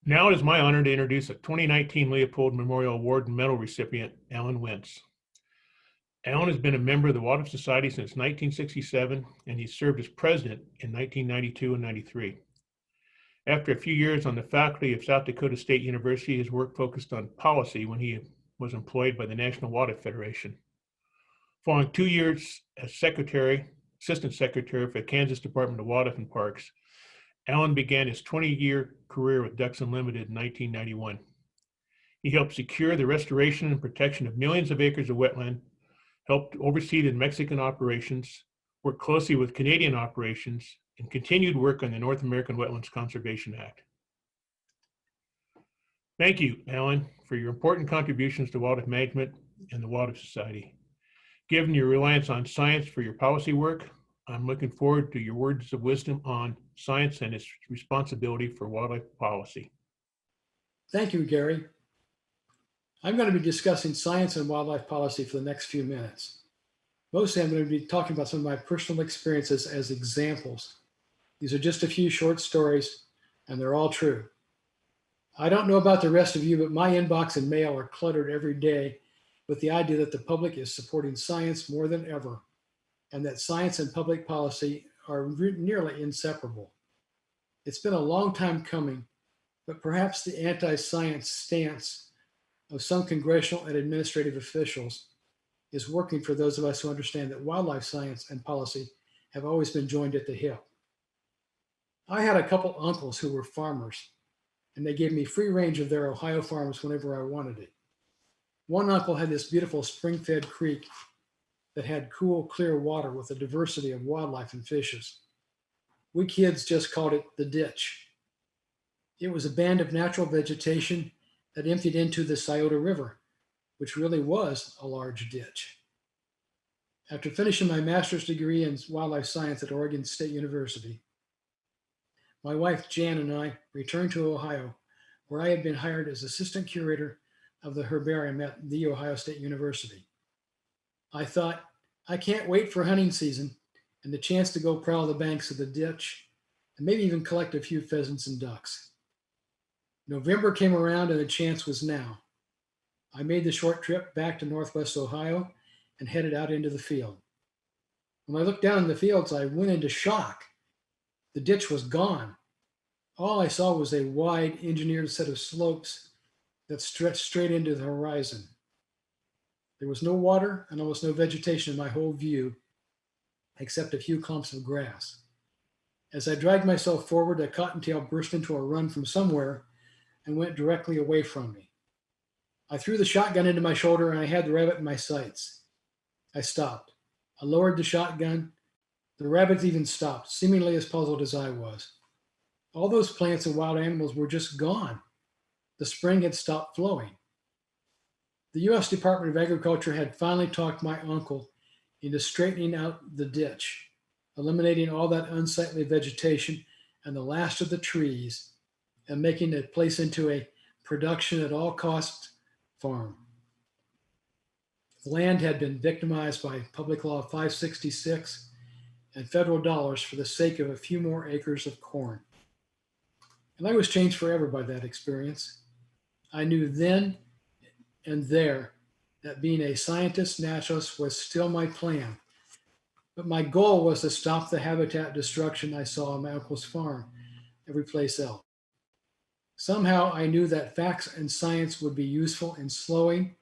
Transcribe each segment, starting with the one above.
Now it is my honor to introduce a 2019 Leopold Memorial Award and Medal recipient, Alan Wentz. Alan has been a member of the Wildlife Society since 1967, and he served as president in 1992 and 93. After a few years on the faculty of South Dakota State University, his work focused on policy when he was employed by the National Wildlife Federation. Following 2 years as assistant secretary for the Kansas Department of Wildlife and Parks, Alan began his 20-year career with Ducks Unlimited in 1991. He helped secure the restoration and protection of millions of acres of wetland, helped oversee the Mexican operations, worked closely with Canadian operations, and continued work on the North American Wetlands Conservation Act. Thank you, Alan, for your important contributions to wildlife management and the Wildlife Society. Given your reliance on science for your policy work, I'm looking forward to your words of wisdom on science and its responsibility for wildlife policy. Thank you, Gary. I'm going to be discussing science and wildlife policy for the next few minutes. Mostly I'm going to be talking about some of my personal experiences as examples. These are just a few short stories, and they're all true. I don't know about the rest of you, but my inbox and mail are cluttered every day with the idea that the public is supporting science more than ever, and that science and public policy are nearly inseparable. It's been a long time coming, but perhaps the anti-science stance of some congressional and administrative officials is working for those of us who understand that wildlife science and policy have always been joined at the hip. I had a couple uncles who were farmers, and they gave me free range of their Ohio farms whenever I wanted it. One uncle had this beautiful spring-fed creek that had cool, clear water with a diversity of wildlife and fishes. We kids just called it the ditch. It was a band of natural vegetation that emptied into the Scioto River, which really was a large ditch. After finishing my master's degree in wildlife science at Oregon State University, my wife Jan and I returned to Ohio, where I had been hired as assistant curator of the herbarium at The Ohio State University. I thought, I can't wait for hunting season and the chance to go prowl the banks of the ditch and maybe even collect a few pheasants and ducks. November came around and the chance was now. I made the short trip back to Northwest Ohio and headed out into the field. When I looked down in the fields, I went into shock. The ditch was gone. All I saw was a wide engineered set of slopes that stretched straight into the horizon. There was no water and almost no vegetation in my whole view, except a few clumps of grass. As I dragged myself forward, a cottontail burst into a run from somewhere and went directly away from me. I threw the shotgun into my shoulder and I had the rabbit in my sights. I stopped. I lowered the shotgun. The rabbit even stopped, seemingly as puzzled as I was. All those plants and wild animals were just gone. The spring had stopped flowing. The U.S. Department of Agriculture had finally talked my uncle into straightening out the ditch, eliminating all that unsightly vegetation and the last of the trees, and making the place into a production at all costs farm. The land had been victimized by Public Law 566 and federal dollars for the sake of a few more acres of corn. And I was changed forever by that experience. I knew then and there that being a scientist naturalist was still my plan. But my goal was to stop the habitat destruction I saw on my uncle's farm, every place else. Somehow I knew that facts and science would be useful in slowing,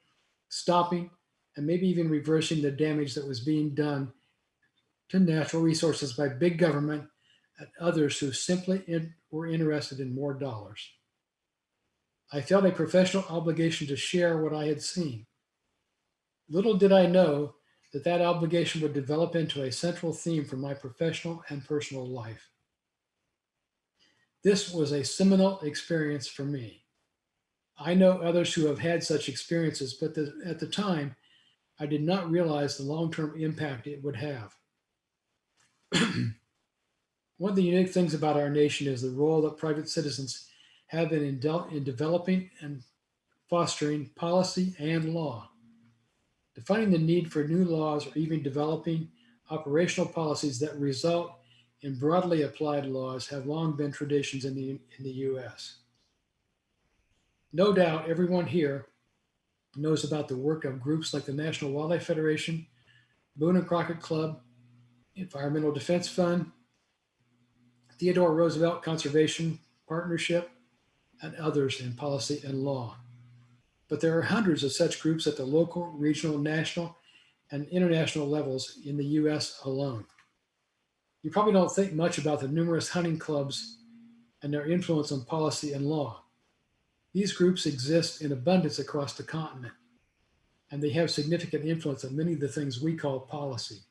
stopping, and maybe even reversing the damage that was being done to natural resources by big government and others who simply were interested in more dollars. I felt a professional obligation to share what I had seen. Little did I know that that obligation would develop into a central theme for my professional and personal life. This was a seminal experience for me. I know others who have had such experiences, but at the time, I did not realize the long-term impact it would have. One of the unique things about our nation is the role that private citizens have in developing and fostering policy and law. Defining the need for new laws or even developing operational policies that result in broadly applied laws have long been traditions in the U.S. No doubt everyone here knows about the work of groups like the National Wildlife Federation, Boone and Crockett Club, Environmental Defense Fund, Theodore Roosevelt Conservation Partnership, and others in policy and law. But there are hundreds of such groups at the local, regional, national, and international levels in the US alone. You probably don't think much about the numerous hunting clubs and their influence on policy and law. These groups exist in abundance across the continent, and they have significant influence on many of the things we call policy.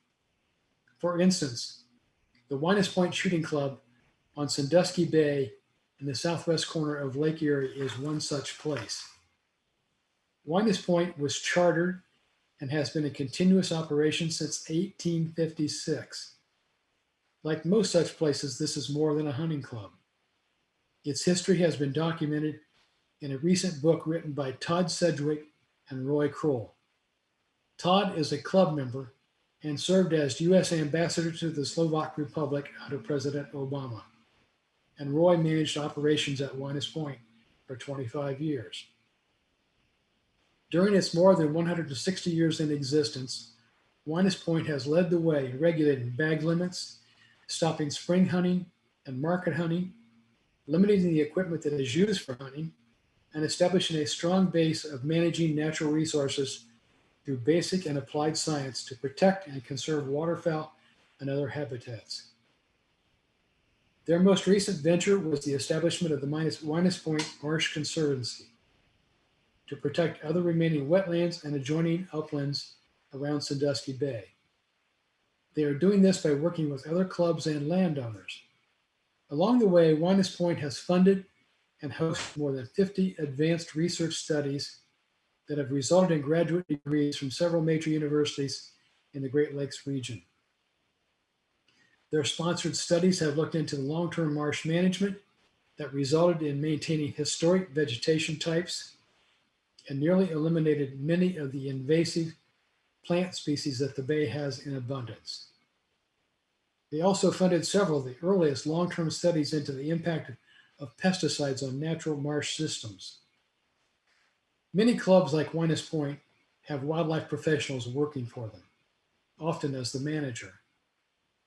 For instance, the Winus Point Shooting Club on Sandusky Bay in the southwest corner of Lake Erie is one such place. Winus Point was chartered and has been in continuous operation since 1856. Like most such places, this is more than a hunting club. Its history has been documented in a recent book written by Todd Sedgwick and Roy Kroll. Todd is a club member and served as U.S. ambassador to the Slovak Republic under President Obama. And Roy managed operations at Winus Point for 25 years. During its more than 160 years in existence, Winus Point has led the way in regulating bag limits, stopping spring hunting and market hunting, limiting the equipment that is used for hunting, and establishing a strong base of managing natural resources through basic and applied science to protect and conserve waterfowl and other habitats. Their most recent venture was the establishment of the Winus Point Marsh Conservancy to protect other remaining wetlands and adjoining uplands around Sandusky Bay. They are doing this by working with other clubs and landowners. Along the way, Winus Point has funded and hosted more than 50 advanced research studies that have resulted in graduate degrees from several major universities in the Great Lakes region. Their sponsored studies have looked into the long-term marsh management that resulted in maintaining historic vegetation types and nearly eliminated many of the invasive plant species that the bay has in abundance. They also funded several of the earliest long-term studies into the impact of pesticides on natural marsh systems. Many clubs like Winus Point have wildlife professionals working for them, often as the manager.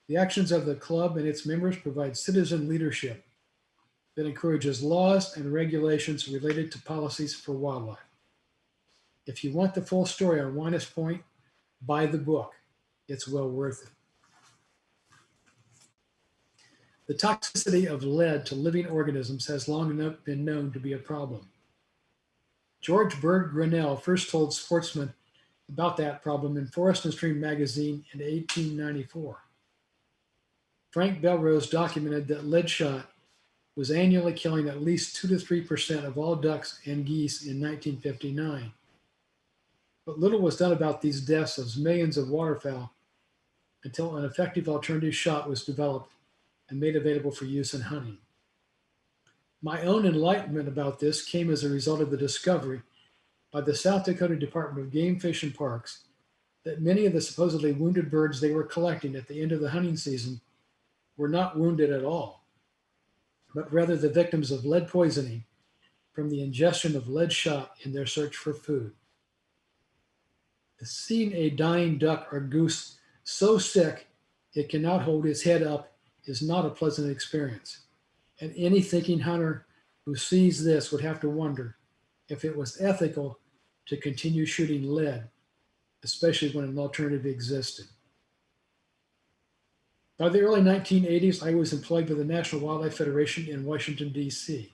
The actions of the club and its members provide citizen leadership that encourages laws and regulations related to policies for wildlife. If you want the full story on Winus Point, buy the book. It's well worth it. The toxicity of lead to living organisms has long been known to be a problem. George Bird Grinnell first told sportsmen about that problem in Forest and Stream magazine in 1894. Frank Belrose documented that lead shot was annually killing at least 2 to 3% of all ducks and geese in 1959. But little was done about these deaths of millions of waterfowl until an effective alternative shot was developed and made available for use in hunting. My own enlightenment about this came as a result of the discovery by the South Dakota Department of Game, Fish, and Parks that many of the supposedly wounded birds they were collecting at the end of the hunting season were not wounded at all, but rather the victims of lead poisoning from the ingestion of lead shot in their search for food. Seeing a dying duck or goose so sick it cannot hold its head up is not a pleasant experience. And any thinking hunter who sees this would have to wonder if it was ethical to continue shooting lead, especially when an alternative existed. By the early 1980s, I was employed by the National Wildlife Federation in Washington, D.C.,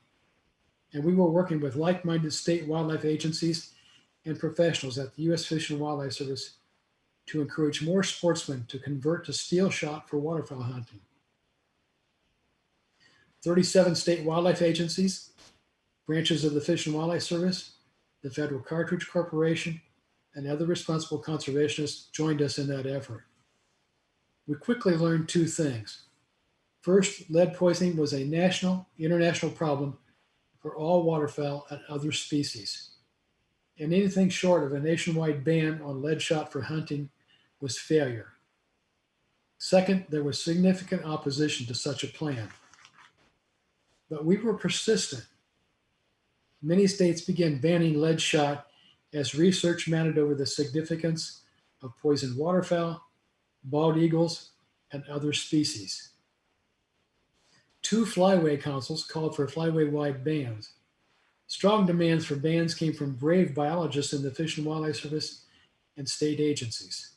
and we were working with like-minded state wildlife agencies and professionals at the U.S. Fish and Wildlife Service to encourage more sportsmen to convert to steel shot for waterfowl hunting. 37 state wildlife agencies, branches of the Fish and Wildlife Service, the Federal Cartridge Corporation, and other responsible conservationists joined us in that effort. We quickly learned two things. First, lead poisoning was a national, international problem for all waterfowl and other species. And anything short of a nationwide ban on lead shot for hunting was failure. Second, there was significant opposition to such a plan. But we were persistent. many states began banning lead shot as research mounted over the significance of poisoned waterfowl, bald eagles, and other species. Two flyway councils called for flyway-wide bans. Strong demands for bans came from brave biologists in the Fish and Wildlife Service and state agencies.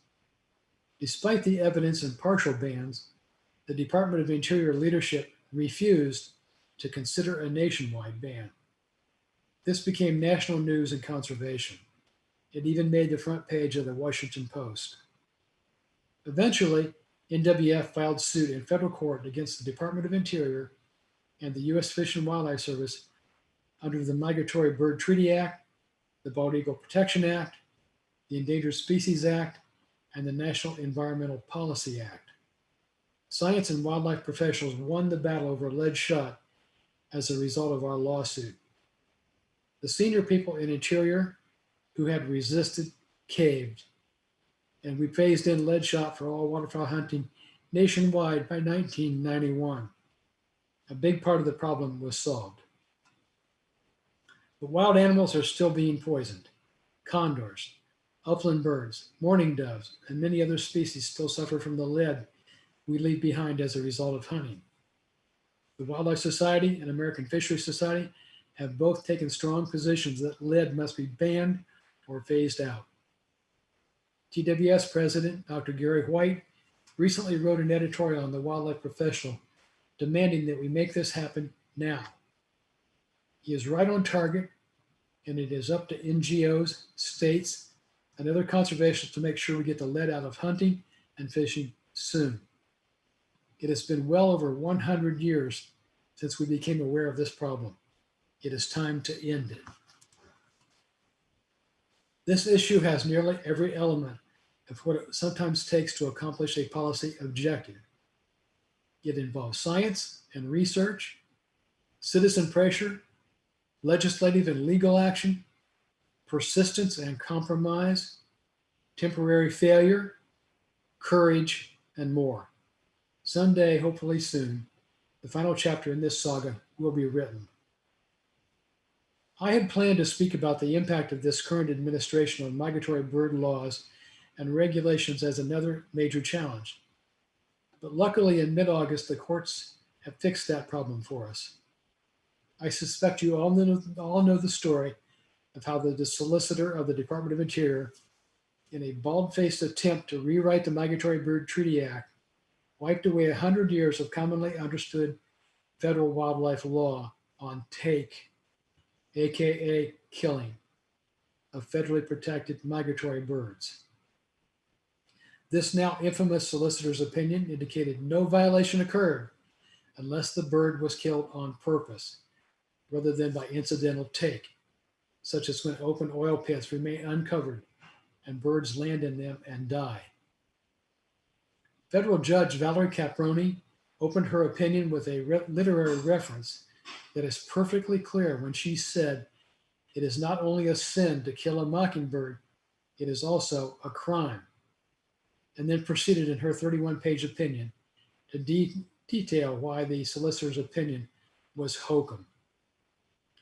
Despite the evidence and partial bans, the Department of Interior leadership refused to consider a nationwide ban. This became national news in conservation. It even made the front page of the Washington Post. Eventually, NWF filed suit in federal court against the Department of Interior and the U.S. Fish and Wildlife Service under the Migratory Bird Treaty Act, the Bald Eagle Protection Act, the Endangered Species Act, and the National Environmental Policy Act. Science and wildlife professionals won the battle over lead shot as a result of our lawsuit. The senior people in Interior who had resisted caved, and we phased in lead shot for all waterfowl hunting nationwide by 1991. A big part of the problem was solved. But wild animals are still being poisoned. Condors, upland birds, mourning doves, and many other species still suffer from the lead we leave behind as a result of hunting. The Wildlife Society and American Fisheries Society have both taken strong positions that lead must be banned or phased out. TWS President Dr. Gary White recently wrote an editorial on the Wildlife Professional demanding that we make this happen now. He is right on target, and it is up to NGOs, states, and other conservationists to make sure we get the lead out of hunting and fishing soon. It has been well over 100 years since we became aware of this problem. It is time to end it. This issue has nearly every element of what it sometimes takes to accomplish a policy objective. It involves science and research, citizen pressure, legislative and legal action, persistence and compromise, temporary failure, courage, and more. Someday, hopefully soon, the final chapter in this saga will be written. I had planned to speak about the impact of this current administration on migratory bird laws and regulations as another major challenge. But luckily, in mid-August, the courts have fixed that problem for us. I suspect you all know the story of how the solicitor of the Department of Interior, in a bald-faced attempt to rewrite the Migratory Bird Treaty Act, wiped away 100 years of commonly understood federal wildlife law on take, aka killing, of federally protected migratory birds. This now infamous solicitor's opinion indicated no violation occurred unless the bird was killed on purpose, rather than by incidental take, such as when open oil pits remain uncovered and birds land in them and die. Federal Judge Valerie Caproni opened her opinion with a literary reference that is perfectly clear when she said, "It is not only a sin to kill a mockingbird, it is also a crime," and then proceeded in her 31-page opinion to detail why the solicitor's opinion was hokum.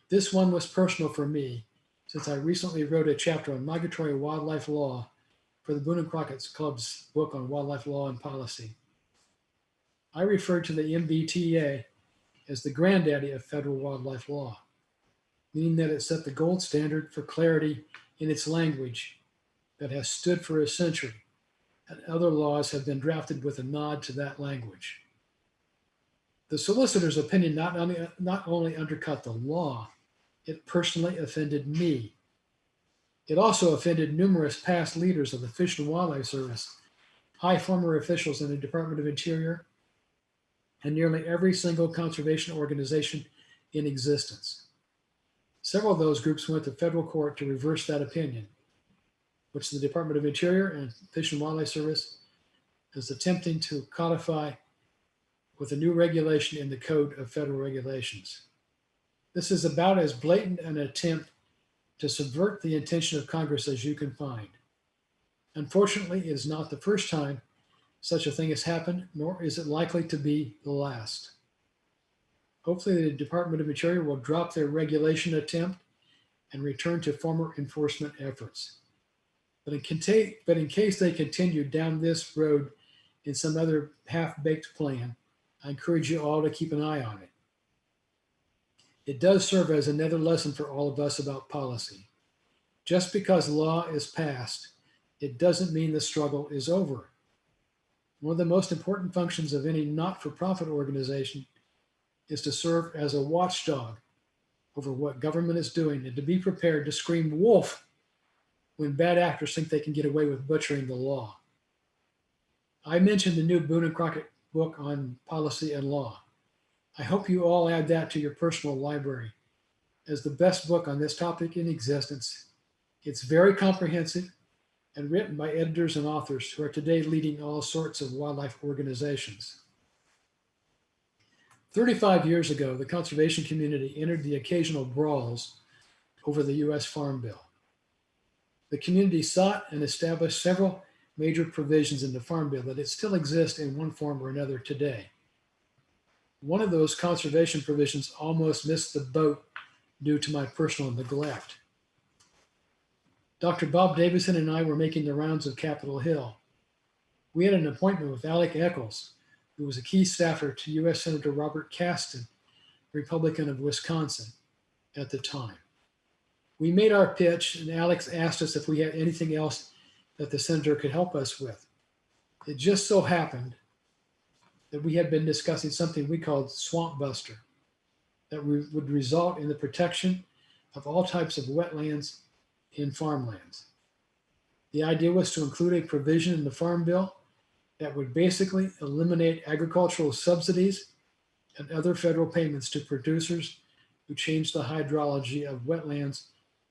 This one was personal for me, since I recently wrote a chapter on migratory wildlife law for the Boone and Crockett Club's book on wildlife law and policy. I referred to the MBTA as the granddaddy of federal wildlife law, meaning that it set the gold standard for clarity in its language that has stood for a century, and other laws have been drafted with a nod to that language. The solicitor's opinion not only undercut the law, it personally offended me. It also offended numerous past leaders of the Fish and Wildlife Service, high former officials in the Department of Interior, and nearly every single conservation organization in existence. Several of those groups went to federal court to reverse that opinion, which the Department of Interior and Fish and Wildlife Service is attempting to codify with a new regulation in the Code of Federal Regulations. This is about as blatant an attempt to subvert the intention of Congress as you can find. Unfortunately, it is not the first time such a thing has happened, nor is it likely to be the last. Hopefully, the Department of Interior will drop their regulation attempt and return to former enforcement efforts. But in case they continue down this road in some other half-baked plan, I encourage you all to keep an eye on it. It does serve as another lesson for all of us about policy. Just because law is passed, it doesn't mean the struggle is over. One of the most important functions of any not-for-profit organization is to serve as a watchdog over what government is doing and to be prepared to scream wolf when bad actors think they can get away with butchering the law. I mentioned the new Boone and Crockett book on policy and law. I hope you all add that to your personal library as the best book on this topic in existence. It's very comprehensive and written by editors and authors who are today leading all sorts of wildlife organizations. 35 years ago, the conservation community entered the occasional brawls over the U.S. Farm Bill. The community sought and established several major provisions in the Farm Bill that still exist in one form or another today. One of those conservation provisions almost missed the boat due to my personal neglect. Dr. Bob Davison and I were making the rounds of Capitol Hill. We had an appointment with Alec Eccles, who was a key staffer to U.S. Senator Robert Kasten, Republican of Wisconsin, at the time. We made our pitch, and Alex asked us if we had anything else that the senator could help us with. It just so happened that we had been discussing something we called Swamp Buster that would result in the protection of all types of wetlands in farmlands. The idea was to include a provision in the Farm Bill that would basically eliminate agricultural subsidies and other federal payments to producers who change the hydrology of wetlands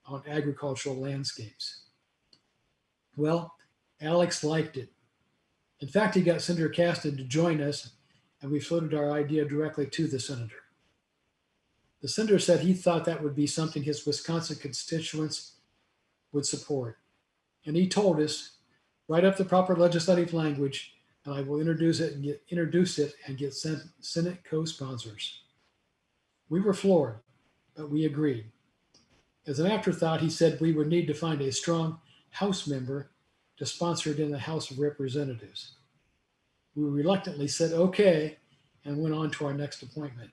on agricultural landscapes. Well, Alex liked it. In fact, he got Senator Kasten to join us, and we floated our idea directly to the senator. The senator said he thought that would be something his Wisconsin constituents would support. And he told us, write up the proper legislative language, and I will introduce it and get Senate co-sponsors. We were floored, but we agreed. As an afterthought, he said we would need to find a strong House member to sponsor it in the House of Representatives. We reluctantly said okay and went on to our next appointment.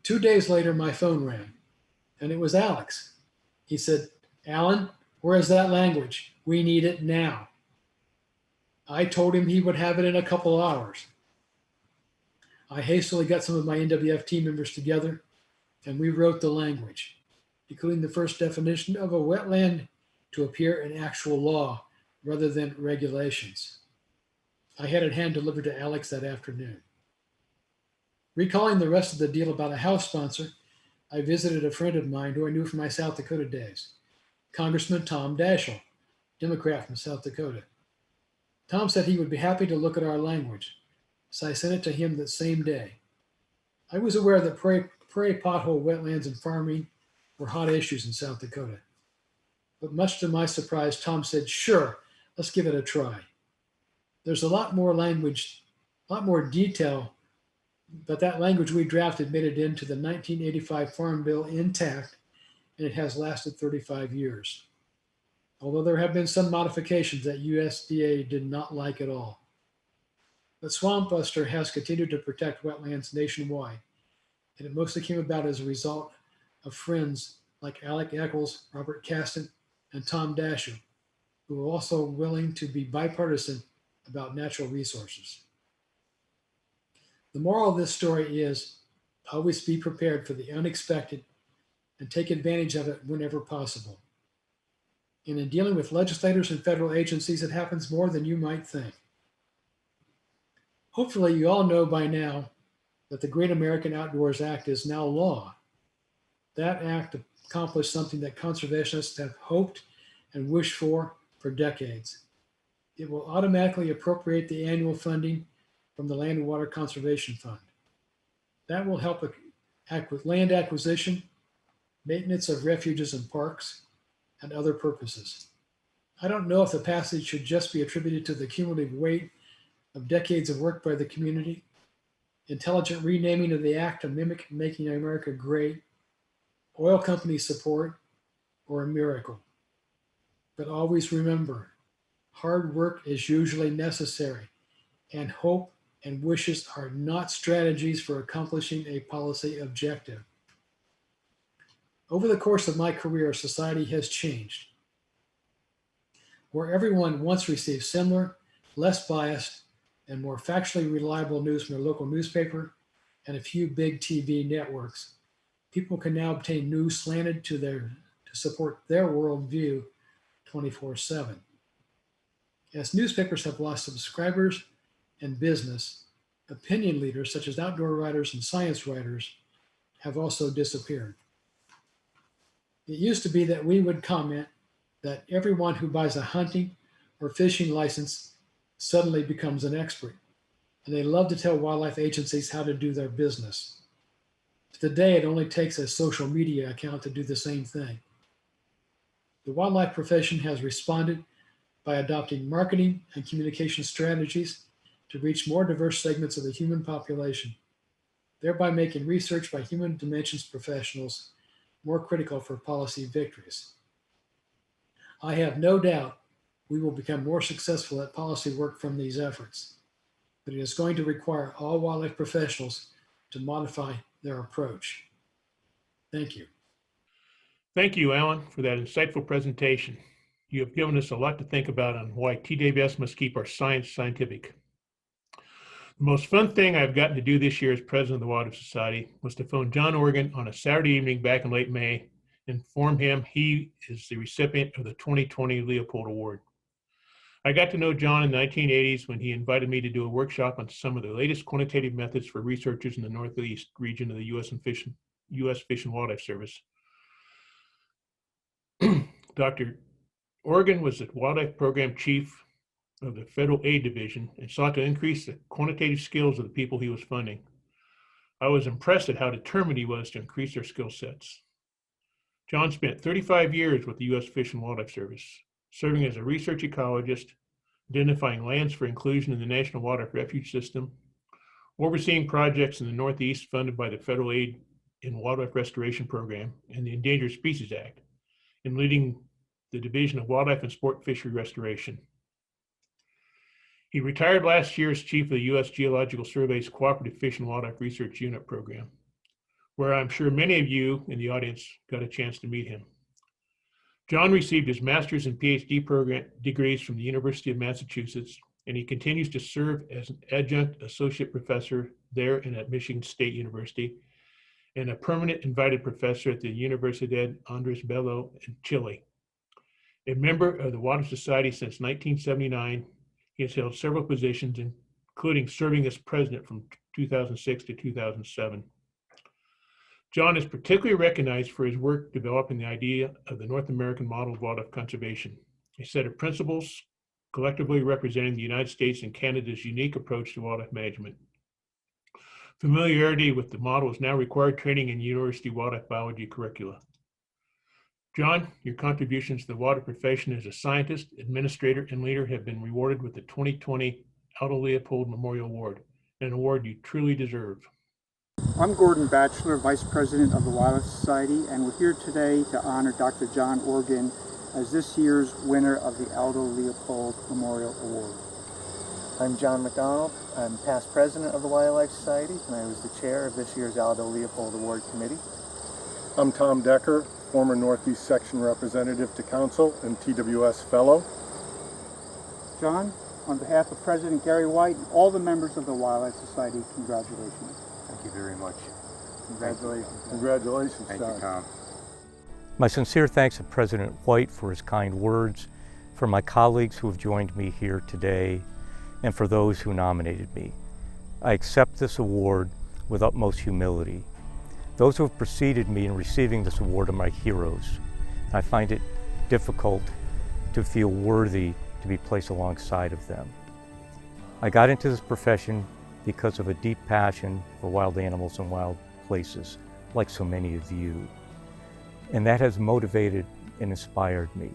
2 days later, my phone rang, and it was Alex. He said, "Alan, where is that language? We need it now." I told him he would have it in a couple hours. I hastily got some of my NWF team members together, and we wrote the language, including the first definition of a wetland to appear in actual law rather than regulations. I had it hand delivered to Alex that afternoon. Recalling the rest of the deal about a House sponsor, I visited a friend of mine who I knew from my South Dakota days, Congressman Tom Daschle, Democrat from South Dakota. Tom said he would be happy to look at our language, so I sent it to him that same day. I was aware that prairie pothole wetlands and farming were hot issues in South Dakota. But much to my surprise, Tom said, "Sure, let's give it a try." There's a lot more language, a lot more detail, but that language we drafted made it into the 1985 Farm Bill intact, and it has lasted 35 years. Although there have been some modifications that USDA did not like at all. But Swamp Buster has continued to protect wetlands nationwide, and it mostly came about as a result of friends like Alec Eccles, Robert Kasten, and Tom Daschle, who were also willing to be bipartisan about natural resources. The moral of this story is always be prepared for the unexpected and take advantage of it whenever possible. And in dealing with legislators and federal agencies, it happens more than you might think. Hopefully, you all know by now that the Great American Outdoors Act is now law. That act accomplished something that conservationists have hoped and wished for decades. It will automatically appropriate the annual funding from the Land and Water Conservation Fund. That will help with land acquisition, maintenance of refuges and parks, and other purposes. I don't know if the passage should just be attributed to the cumulative weight of decades of work by the community, intelligent renaming of the act to mimic Making America Great, oil company support, or a miracle. But always remember, hard work is usually necessary, and hope and wishes are not strategies for accomplishing a policy objective. Over the course of my career, society has changed, where everyone once received similar, less biased, and more factually reliable news from their local newspaper and a few big TV networks. People can now obtain news slanted to support their worldview 24/7. As newspapers have lost subscribers and business, opinion leaders such as outdoor writers and science writers have also disappeared. It used to be that we would comment that everyone who buys a hunting or fishing license suddenly becomes an expert, and they love to tell wildlife agencies how to do their business. Today, it only takes a social media account to do the same thing. The wildlife profession has responded by adopting marketing and communication strategies to reach more diverse segments of the human population, thereby making research by human dimensions professionals more critical for policy victories. I have no doubt we will become more successful at policy work from these efforts, but it is going to require all wildlife professionals to modify their approach. Thank you. Thank you, Alan, for that insightful presentation. You have given us a lot to think about on why TWS must keep our science scientific. The most fun thing I've gotten to do this year as president of the Wildlife Society was to phone John Organ on a Saturday evening back in late May and inform him he is the recipient of the 2020 Leopold Award. I got to know John in the 1980s when he invited me to do a workshop on some of the latest quantitative methods for researchers in the Northeast region of the U.S. Fish and Wildlife Service. Dr. Organ was the wildlife program chief of the Federal Aid Division and sought to increase the quantitative skills of the people he was funding. I was impressed at how determined he was to increase their skill sets. John spent 35 years with the U.S. Fish and Wildlife Service, serving as a research ecologist, identifying lands for inclusion in the National Wildlife Refuge System, overseeing projects in the Northeast funded by the Federal Aid and Wildlife Restoration Program and the Endangered Species Act, and leading the Division of Wildlife and Sport Fishery Restoration. He retired last year as chief of the U.S. Geological Survey's Cooperative Fish and Wildlife Research Unit program, where I'm sure many of you in the audience got a chance to meet him. John received his master's and PhD program degrees from the University of Massachusetts, and he continues to serve as an adjunct associate professor there and at Michigan State University, and a permanent invited professor at the Universidad Andrés Bello in Chile. A member of the Wildlife Society since 1979, he has held several positions, including serving as president from 2006 to 2007. John is particularly recognized for his work developing the idea of the North American model of wildlife conservation, a set of principles collectively representing the United States and Canada's unique approach to wildlife management. Familiarity with the model is now required training in university wildlife biology curricula. John, your contributions to the wildlife profession as a scientist, administrator, and leader have been rewarded with the 2020 Aldo Leopold Memorial Award, an award you truly deserve. I'm Gordon Batchelor, Vice President of the Wildlife Society, and we're here today to honor Dr. John Organ as this year's winner of the Aldo Leopold Memorial Award. I'm John McDonald. I'm past president of the Wildlife Society, and I was the chair of this year's Aldo Leopold Award Committee. I'm Tom Decker, former Northeast Section Representative to Council and TWS Fellow. John, on behalf of President Gary White and all the members of the Wildlife Society, congratulations. Thank you very much. Congratulations. Congratulations, Thank John. you, Tom. My sincere thanks to President White for his kind words, for my colleagues who have joined me here today, and for those who nominated me. I accept this award with utmost humility. Those who have preceded me in receiving this award are my heroes. I find it difficult to feel worthy to be placed alongside of them. I got into this profession because of a deep passion for wild animals and wild places, like so many of you. And that has motivated and inspired me.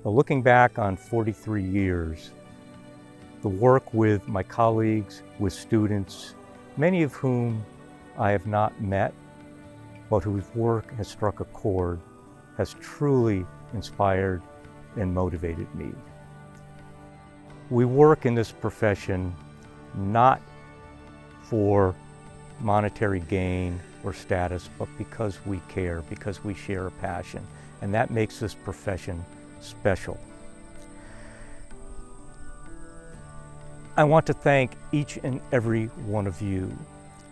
But looking back on 43 years, the work with my colleagues, with students, many of whom I have not met, but whose work has struck a chord, has truly inspired and motivated me. We work in this profession not for monetary gain or status, but because we care, because we share a passion, and that makes this profession special. I want to thank each and every one of you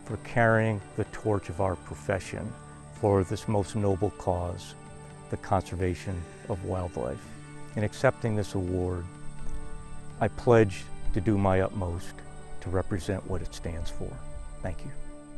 for carrying the torch of our profession for this most noble cause, the conservation of wildlife. In accepting this award, I pledge to do my utmost to represent what it stands for. Thank you.